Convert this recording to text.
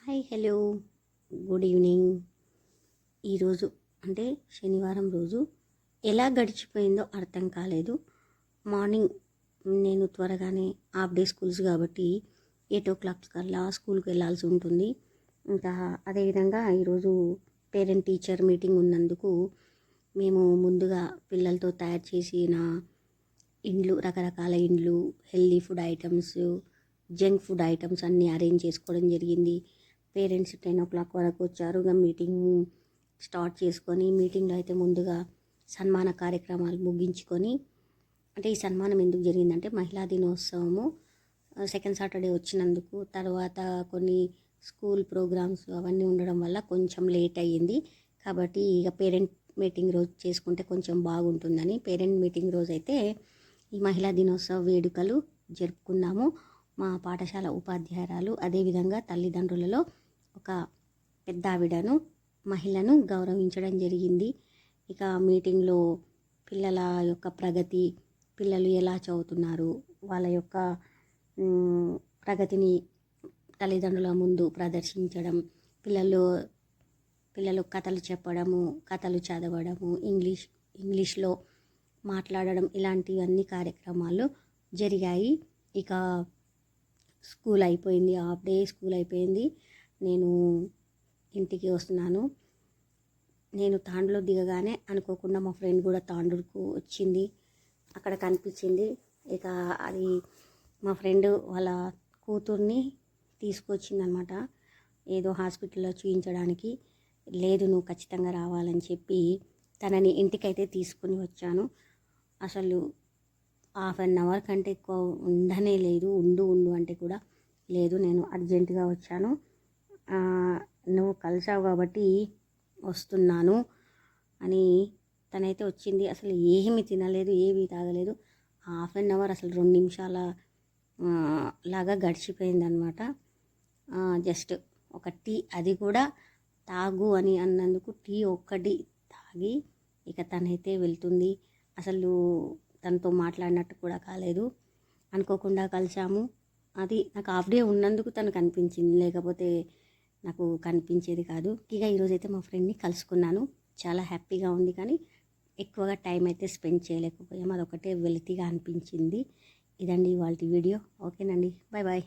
Hi hello good evening. ఈరోజు అంటే శనివారం రోజు ఎలా గడిచిపోయిందో అర్థం కాలేదు. మార్నింగ్ నేను త్వరగానే హాఫ్ డే స్కూల్స్ కాబట్టి 8 o'clock కల్లా స్కూల్కి వెళ్ళాల్సి ఉంటుంది. ఇంకా అదేవిధంగా ఈరోజు పేరెంట్ టీచర్ మీటింగ్ ఉన్నందుకు మేము ముందుగా పిల్లలతో తయారు చేసిన రకరకాల ఇండ్లు, healthy food items, junk food items అన్నీ అరేంజ్ చేసుకోవడం జరిగింది. పేరెంట్స్ 10 o'clock వరకు వచ్చారు. ఇక మీటింగ్ స్టార్ట్ చేసుకొని మీటింగ్లో అయితే ముందుగా సన్మాన కార్యక్రమాలు ముగించుకొని, అంటే ఈ సన్మానం ఎందుకు జరిగిందంటే మహిళా దినోత్సవము సెకండ్ సాటర్డే వచ్చినందుకు, తర్వాత కొన్ని స్కూల్ ప్రోగ్రామ్స్ అవన్నీ ఉండడం వల్ల కొంచెం లేట్ అయ్యింది. కాబట్టి ఇక పేరెంట్ మీటింగ్ రోజు చేసుకుంటే కొంచెం బాగుంటుందని పేరెంట్ మీటింగ్ రోజు అయితే ఈ మహిళా దినోత్సవ వేడుకలు జరుపుకున్నాము. మా పాఠశాల ఉపాధ్యాయురాలు అదేవిధంగా తల్లిదండ్రులలో ఒక పెద్ద ఆవిడను మహిళను గౌరవించడం జరిగింది. ఇక మీటింగ్లో పిల్లల యొక్క ప్రగతి, పిల్లలు ఎలా చదువుతున్నారు, వాళ్ళ యొక్క ప్రగతిని తల్లిదండ్రుల ముందు ప్రదర్శించడం, పిల్లలు కథలు చెప్పడము, కథలు చదవడము, ఇంగ్లీష్లో మాట్లాడడం, ఇలాంటివన్నీ కార్యక్రమాలు జరిగాయి. ఇక స్కూల్ అయిపోయింది, హాఫ్ డే స్కూల్ అయిపోయింది. నేను ఇంటికి వస్తున్నాను. నేను తాండూరులో దిగగానే అనుకోకుండా మా ఫ్రెండ్ కూడా తాండూరుకు వచ్చింది, అక్కడ కనిపించింది. ఇక అది మా ఫ్రెండ్ వాళ్ళ కూతుర్ని తీసుకొచ్చిందనమాట, ఏదో హాస్పిటల్లో చూపించడానికి. లేదు నువ్వు ఖచ్చితంగా రావాలని చెప్పి తనని ఇంటికైతే తీసుకుని వచ్చాను. అసలు హాఫ్ అన్ అవర్ కంటే ఎక్కువ ఉండనే లేదు. ఉండు అంటే కూడా లేదు, నేను అర్జెంటుగా వచ్చాను, నువ్వు కలిసావు కాబట్టి వస్తున్నాను అని తనైతే వచ్చింది. అసలు ఏమీ తినలేదు, ఏమీ తాగలేదు. హాఫ్ అన్ అవర్ అసలు 2 నిమిషాల లాగా గడిచిపోయిందనమాట. జస్ట్ ఒక టీ, అది కూడా తాగు అని అన్నందుకు టీ ఒక్కటి తాగి ఇక తనైతే వెళ్తుంది. అసలు తనతో మాట్లాడినట్టు కూడా కాలేదు. అనుకోకుండా కలిసాము. అది నాకు హాఫ్ డే ఉన్నందుకు తను కనిపించింది, లేకపోతే నాకు కనిపించేది కాదు. ఇక ఈరోజైతే మా ఫ్రెండ్ని కలుసుకున్నాను, చాలా హ్యాపీగా ఉంది. కానీ ఎక్కువగా టైం అయితే స్పెండ్ చేయలేకపోయాము, అదొకటే వెలితిగా అనిపించింది. ఇదండి ఇవాళ వీడియో. ఓకేనండి, బాయ్ బాయ్.